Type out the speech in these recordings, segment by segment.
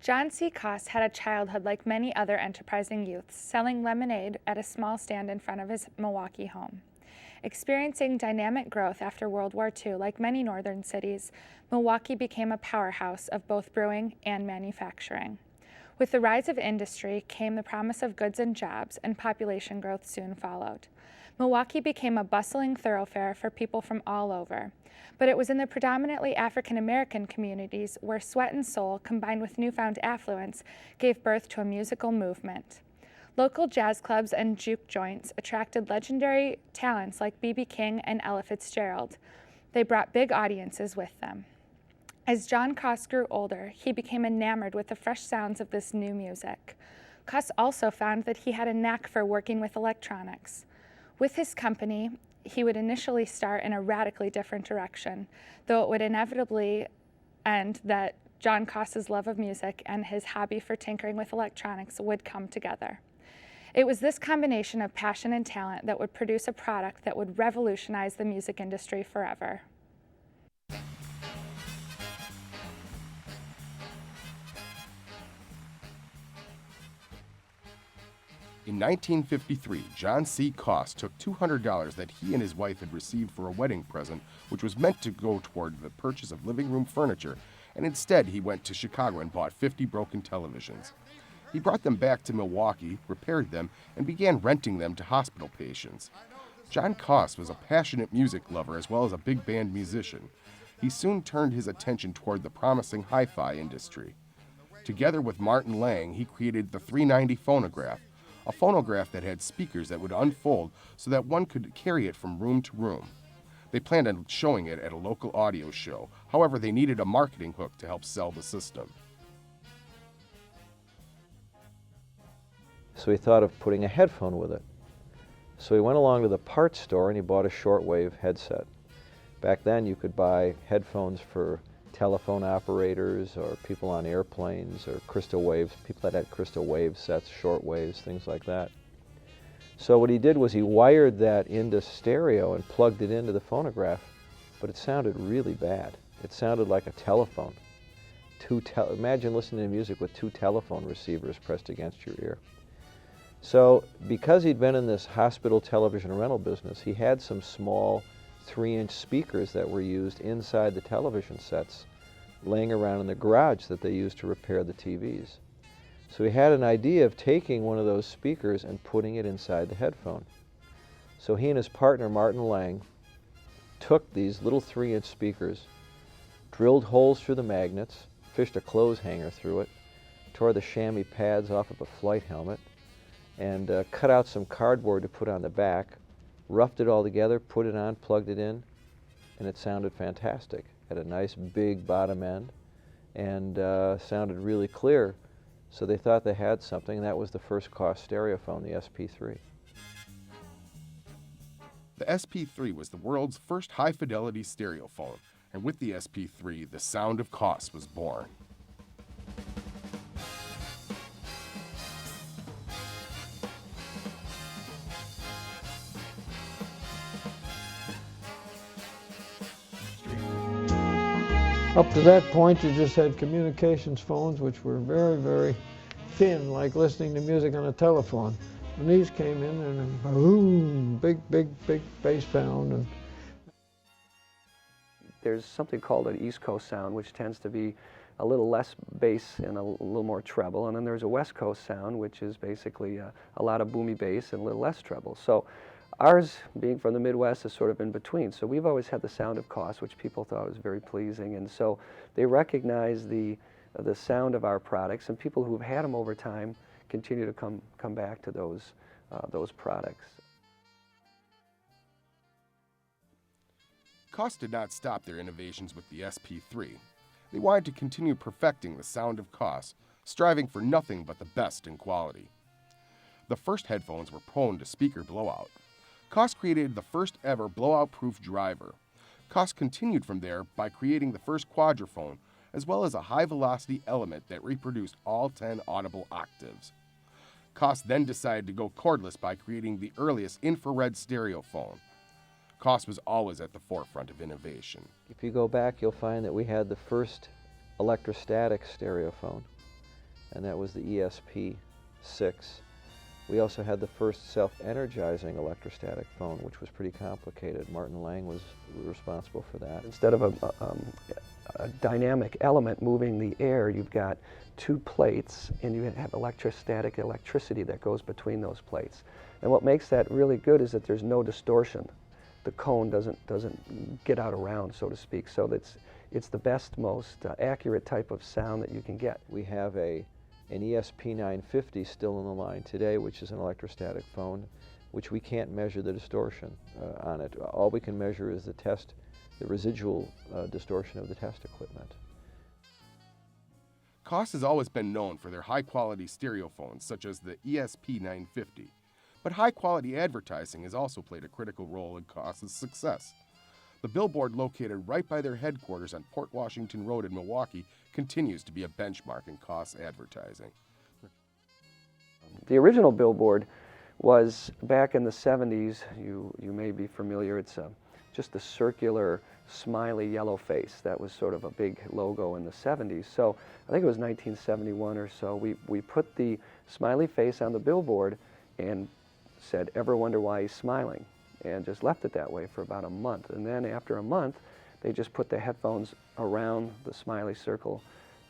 John C. Koss had a childhood like many other enterprising youths, selling lemonade at a small stand in front of his Milwaukee home. Experiencing dynamic growth after World War II, like many northern cities, Milwaukee became a powerhouse of both brewing and manufacturing. With the rise of industry came the promise of goods and jobs, and population growth soon followed. Milwaukee became a bustling thoroughfare for people from all over. But it was in the predominantly African-American communities where sweat and soul, combined with newfound affluence, gave birth to a musical movement. Local jazz clubs and juke joints attracted legendary talents like B.B. King and Ella Fitzgerald. They brought big audiences with them. As John Koss grew older, he became enamored with the fresh sounds of this new music. Koss also found that he had a knack for working with electronics. With his company, he would initially start in a radically different direction, though it would inevitably end that John Koss's love of music and his hobby for tinkering with electronics would come together. It was this combination of passion and talent that would produce a product that would revolutionize the music industry forever. In 1953, John C. Koss took $200 that he and his wife had received for a wedding present, which was meant to go toward the purchase of living room furniture, and instead he went to Chicago and bought 50 broken televisions. He brought them back to Milwaukee, repaired them, and began renting them to hospital patients. John Koss was a passionate music lover as well as a big band musician. He soon turned his attention toward the promising hi-fi industry. Together with Martin Lang, he created the 390 phonograph, a phonograph that had speakers that would unfold so that one could carry it from room to room. They planned on showing it at a local audio show. However, they needed a marketing hook to help sell the system. So he thought of putting a headphone with it. So he went along to the parts store and he bought a shortwave headset. Back then you could buy headphones for telephone operators or people on airplanes or crystal waves, people that had crystal wave sets, short waves, things like that. So what he did was he wired that into stereo and plugged it into the phonograph, but it sounded really bad. It sounded like a telephone. Imagine listening to music with two telephone receivers pressed against your ear. So because he'd been in this hospital television rental business, he had some small 3-inch speakers that were used inside the television sets laying around in the garage that they used to repair the TVs. So he had an idea of taking one of those speakers and putting it inside the headphone. So he and his partner, Martin Lang, took these little 3-inch speakers, drilled holes through the magnets, fished a clothes hanger through it, tore the chamois pads off of a flight helmet, and cut out some cardboard to put on the back, roughed it all together, put it on, plugged it in, and it sounded fantastic. Had a nice big bottom end and sounded really clear. So they thought they had something, and that was the first Koss stereophone, the SP3. The SP3 was the world's first high-fidelity stereophone, and with the SP3, the sound of Koss was born. Up to that point, you just had communications phones, which were very, very thin, like listening to music on a telephone. And these came in and boom, big, big, big bass pound. And there's something called an East Coast sound, which tends to be a little less bass and a little more treble. And then there's a West Coast sound, which is basically a lot of boomy bass and a little less treble. So ours, being from the Midwest, is sort of in between. So we've always had the sound of Koss, which people thought was very pleasing. And so they recognize the sound of our products, and people who've had them over time continue to come back to those products. Koss did not stop their innovations with the SP3. They wanted to continue perfecting the sound of Koss, striving for nothing but the best in quality. The first headphones were prone to speaker blowout. Koss created the first ever blowout-proof driver. Koss continued from there by creating the first quadraphone, as well as a high-velocity element that reproduced all 10 audible octaves. Koss then decided to go cordless by creating the earliest infrared stereophone. Koss was always at the forefront of innovation. If you go back, you'll find that we had the first electrostatic stereophone. and that was the ESP6. We also had the first self-energizing electrostatic phone, which was pretty complicated. Martin Lang was responsible for that. Instead of a dynamic element moving the air, you've got two plates, and you have electrostatic electricity that goes between those plates. And what makes that really good is that there's no distortion. The cone doesn't get out around, so to speak. So it's the best, most accurate type of sound that you can get. We have an ESP950 still in the line today, which is an electrostatic phone, which we can't measure the distortion on it. All we can measure is the residual distortion of the test equipment. Koss has always been known for their high-quality stereophones, such as the ESP950. But high-quality advertising has also played a critical role in Koss's success. The billboard located right by their headquarters on Port Washington Road in Milwaukee continues to be a benchmark in Koss advertising. The original billboard was back in the 70s. You may be familiar. It's just a circular, smiley yellow face. That was sort of a big logo in the 70s. So I think it was 1971 or so. We put the smiley face on the billboard and said, "Ever wonder why he's smiling?" and just left it that way for about a month. And then after a month, they just put the headphones around the smiley circle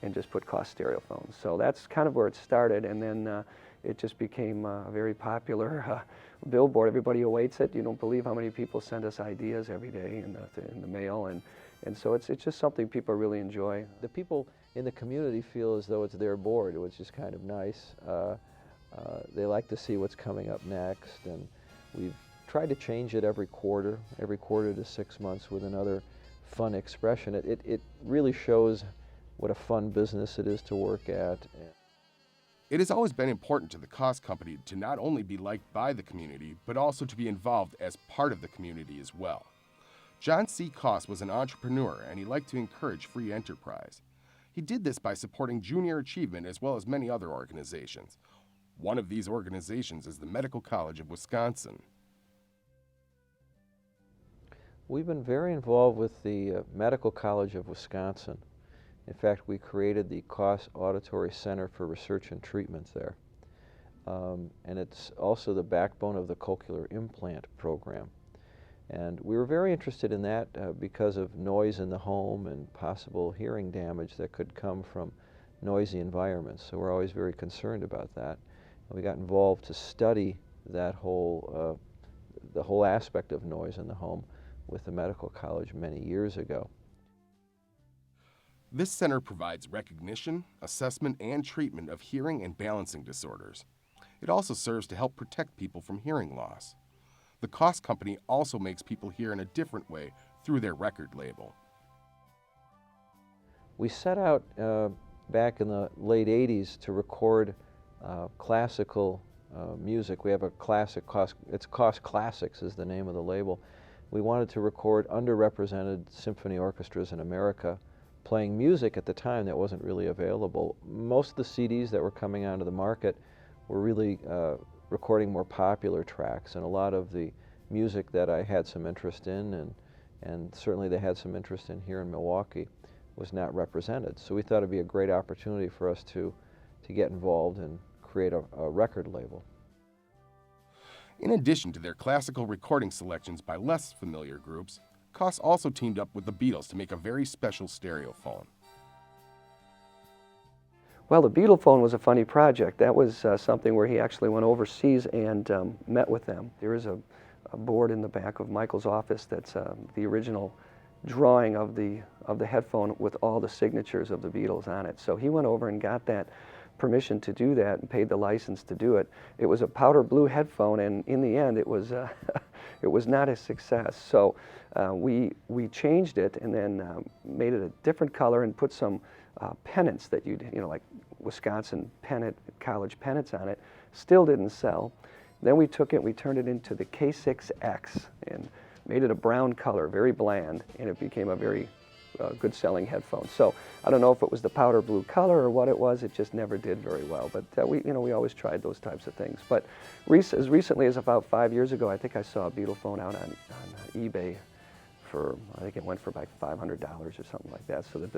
and just put Koss stereophones. So that's kind of where it started, and then it just became a very popular billboard. Everybody awaits it. You don't believe how many people send us ideas every day in the mail, and so it's just something people really enjoy. The people in the community feel as though it's their board, which is kind of nice. They like to see what's coming up next, and we've tried to change it every quarter to 6 months with another fun expression. It really shows what a fun business it is to work at. It has always been important to the Koss company to not only be liked by the community, but also to be involved as part of the community as well. John C. Koss was an entrepreneur, and he liked to encourage free enterprise. He did this by supporting junior achievement as well as many other organizations. One of these organizations is the Medical College of Wisconsin. We've been very involved with the Medical College of Wisconsin. In fact, we created the Koss Auditory Center for Research and Treatment there. And it's also the backbone of the cochlear implant program. And we were very interested in that because of noise in the home and possible hearing damage that could come from noisy environments. So we're always very concerned about that. And we got involved to study that the whole aspect of noise in the home with the medical college many years ago. This center provides recognition, assessment, and treatment of hearing and balancing disorders. It also serves to help protect people from hearing loss. The Koss company also makes people hear in a different way through their record label. We set out back in the late 80s to record classical music. We have a classic, it's Koss Classics is the name of the label. We wanted to record underrepresented symphony orchestras in America playing music at the time that wasn't really available. Most of the CDs that were coming onto the market were really recording more popular tracks, and a lot of the music that I had some interest in, and certainly they had some interest in here in Milwaukee, was not represented. So we thought it'd be a great opportunity for us to get involved and create a record label. In addition to their classical recording selections by less familiar groups, Koss also teamed up with the Beatles to make a very special stereophone. Well, the Beatlephone was a funny project. That was something where he actually went overseas and met with them. There is a board in the back of Michael's office that's the original drawing of the headphone with all the signatures of the Beatles on it. So he went over and got that permission to do that and paid the license to do it. It was a powder blue headphone, and in the end it was it was not a success. So we changed it and then made it a different color and put some pennants that like Wisconsin pennant, college pennants on it. Still didn't sell. Then we took it, we turned it into the K6X and made it a brown color, very bland, and it became a very good selling headphone. So I don't know if it was the powder blue color or what it was. It just never did very well. But we always tried those types of things. But as recently as about 5 years ago, I think I saw a Beatlephone out on eBay for, I think it went for like $500 or something like that. So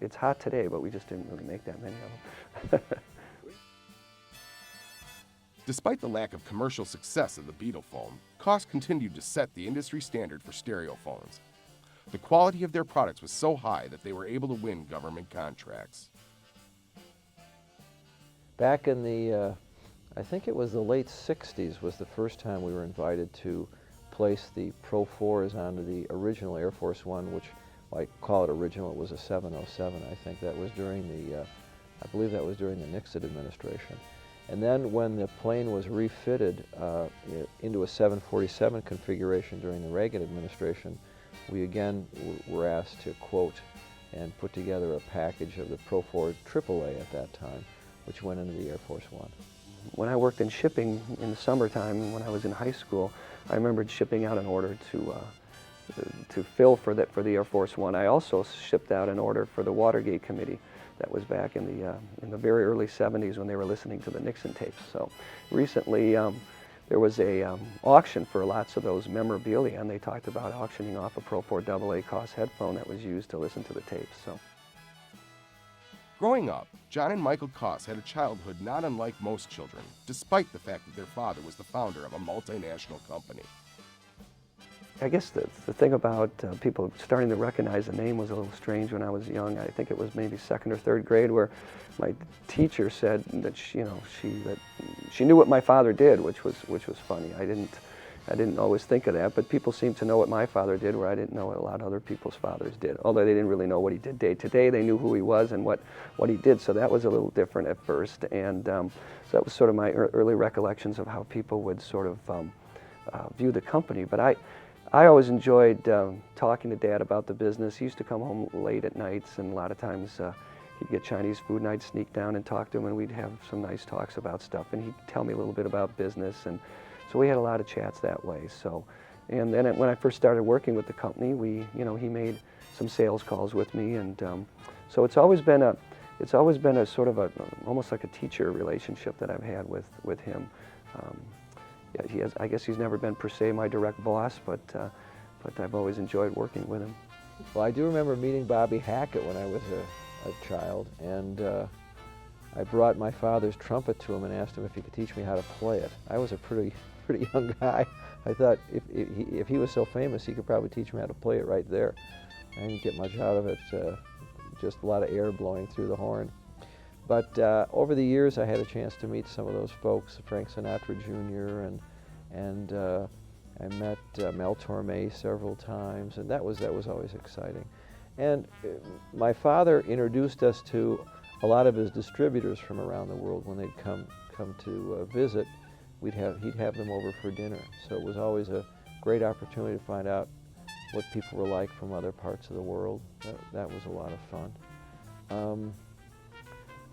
it's hot today, but we just didn't really make that many of them. Despite the lack of commercial success of the Beetle phone, Koss continued to set the industry standard for stereo phones. The quality of their products was so high that they were able to win government contracts. Back in the, I think it was the late 60s was the first time we were invited to place the Pro 4s onto the original Air Force One, which I call it original, it was a 707. I think that was during the, I believe that was during the Nixon administration. And then when the plane was refitted into a 747 configuration during the Reagan administration, we again were asked to quote and put together a package of the Pro 4 AAA at that time, which went into the Air Force One. When I worked in shipping in the summertime when I was in high school, I remembered shipping out an order to fill for the Air Force One. I also shipped out an order for the Watergate Committee. That was back in the very early 70s when they were listening to the Nixon tapes. So recently there was a auction for lots of those memorabilia, and they talked about auctioning off a Pro 4 AA Koss headphone that was used to listen to the tapes. So. Growing up, John and Michael Koss had a childhood not unlike most children, despite the fact that their father was the founder of a multinational company. I guess the thing about people starting to recognize the name was a little strange when I was young. I think it was maybe 2nd or 3rd grade where my teacher said that she knew what my father did, which was funny. I didn't always think of that, but people seemed to know what my father did, where I didn't know what a lot of other people's fathers did. Although they didn't really know what he did day to day, they knew who he was and what he did. So that was a little different at first, and so that was sort of my early recollections of how people would sort of view the company. But I always enjoyed talking to Dad about the business. He used to come home late at nights, and a lot of times he'd get Chinese food, and I'd sneak down and talk to him, and we'd have some nice talks about stuff, and he'd tell me a little bit about business, and so we had a lot of chats that way. So, and then when I first started working with the company, he made some sales calls with me, and so it's always been a sort of almost like a teacher relationship that I've had with him. Yeah, I guess he's never been per se my direct boss, but I've always enjoyed working with him. Well, I do remember meeting Bobby Hackett when I was a child, and I brought my father's trumpet to him and asked him if he could teach me how to play it. I was a pretty young guy. I thought if he was so famous, he could probably teach me how to play it right there. I didn't get much out of it, just a lot of air blowing through the horn. But over the years, I had a chance to meet some of those folks, Frank Sinatra Jr., and I met Mel Torme several times, and that was always exciting. And my father introduced us to a lot of his distributors from around the world. When they'd come to visit, he'd have them over for dinner. So it was always a great opportunity to find out what people were like from other parts of the world. That was a lot of fun.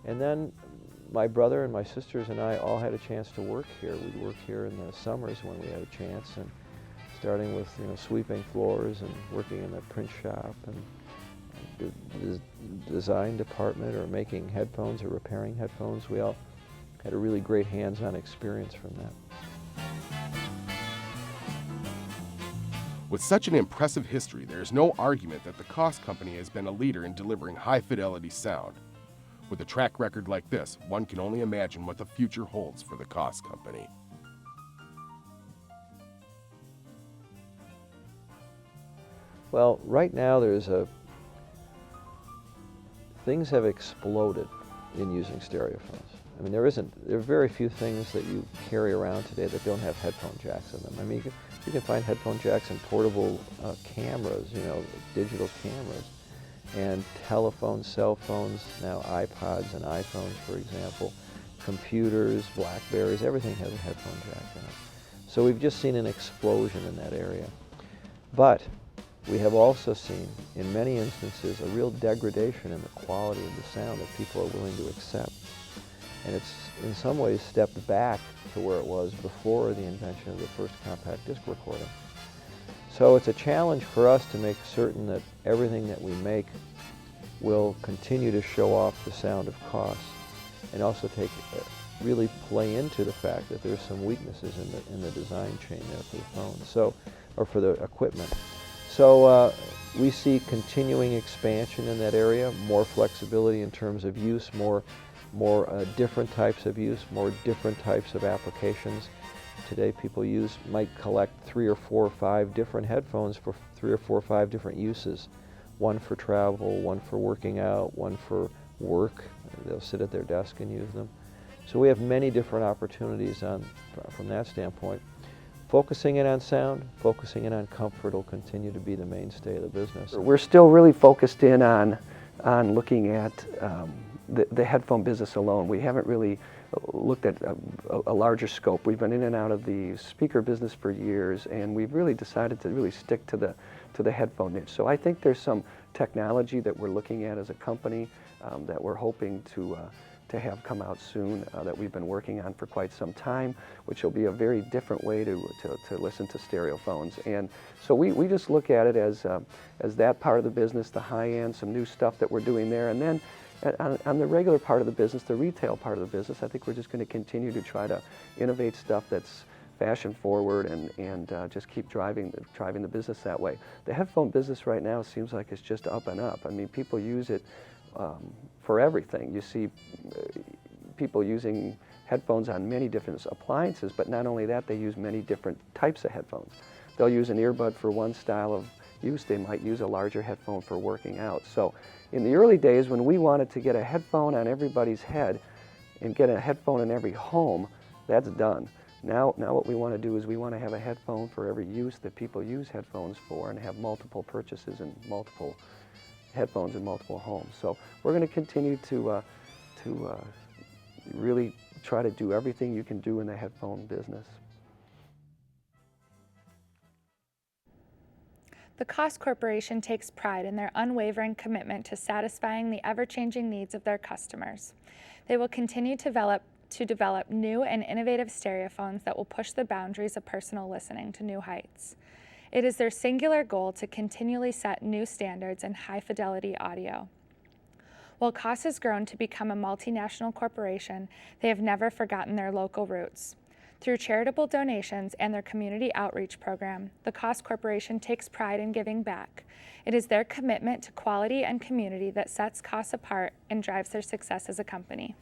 And then my brother and my sisters and I all had a chance to work here. We'd work here in the summers when we had a chance, and starting with sweeping floors and working in the print shop and the design department, or making headphones or repairing headphones. We all had a really great hands-on experience from that. With such an impressive history, there is no argument that the Koss company has been a leader in delivering high-fidelity sound. With a track record like this, one can only imagine what the future holds for the Koss company. Well, right now things have exploded in using stereophones. I mean, there are very few things that you carry around today that don't have headphone jacks in them. I mean, you can find headphone jacks in portable cameras, digital cameras, and telephones, cell phones, now iPods and iPhones, for example, computers, Blackberries, everything has a headphone jack in it. So we've just seen an explosion in that area. But we have also seen, in many instances, a real degradation in the quality of the sound that people are willing to accept. And it's in some ways stepped back to where it was before the invention of the first compact disc recorder. So it's a challenge for us to make certain that everything that we make will continue to show off the sound of Koss, and also really play into the fact that there's some weaknesses in the design chain there for the phone, or for the equipment. So we see continuing expansion in that area, more flexibility in terms of use, more more different types of use, more different types of applications. Today people might collect 3 or 4 or 5 different headphones for 3 or 4 or 5 different uses. One for travel, one for working out, one for work. They'll sit at their desk and use them. So we have many different opportunities from that standpoint. Focusing in on sound, focusing in on comfort will continue to be the mainstay of the business. We're still really focused in on looking at the headphone business alone. We haven't really looked at a larger scope. We've been in and out of the speaker business for years, and we've really decided to really stick to the headphone niche. So I think there's some technology that we're looking at as a company that we're hoping to have come out soon, that we've been working on for quite some time, which will be a very different way to listen to stereo phones. And so we just look at it as that part of the business, the high end, some new stuff that we're doing there. And then on the regular part of the business, the retail part of the business, I think we're just going to continue to try to innovate stuff that's fashion forward and just keep driving the business that way. The headphone business right now seems like it's just up and up. I mean, people use it for everything. You see people using headphones on many different appliances, but not only that, they use many different types of headphones. They'll use an earbud for one style of use. They might use a larger headphone for working out. So in the early days, when we wanted to get a headphone on everybody's head and get a headphone in every home, that's done. Now what we want to do is we want to have a headphone for every use that people use headphones for, and have multiple purchases and multiple headphones in multiple homes. So we're going to continue to really try to do everything you can do in the headphone business. The Koss Corporation takes pride in their unwavering commitment to satisfying the ever-changing needs of their customers. They will continue to develop new and innovative stereophones that will push the boundaries of personal listening to new heights. It is their singular goal to continually set new standards in high-fidelity audio. While Koss has grown to become a multinational corporation, they have never forgotten their local roots. Through charitable donations and their community outreach program, the Koss Corporation takes pride in giving back. It is their commitment to quality and community that sets Koss apart and drives their success as a company.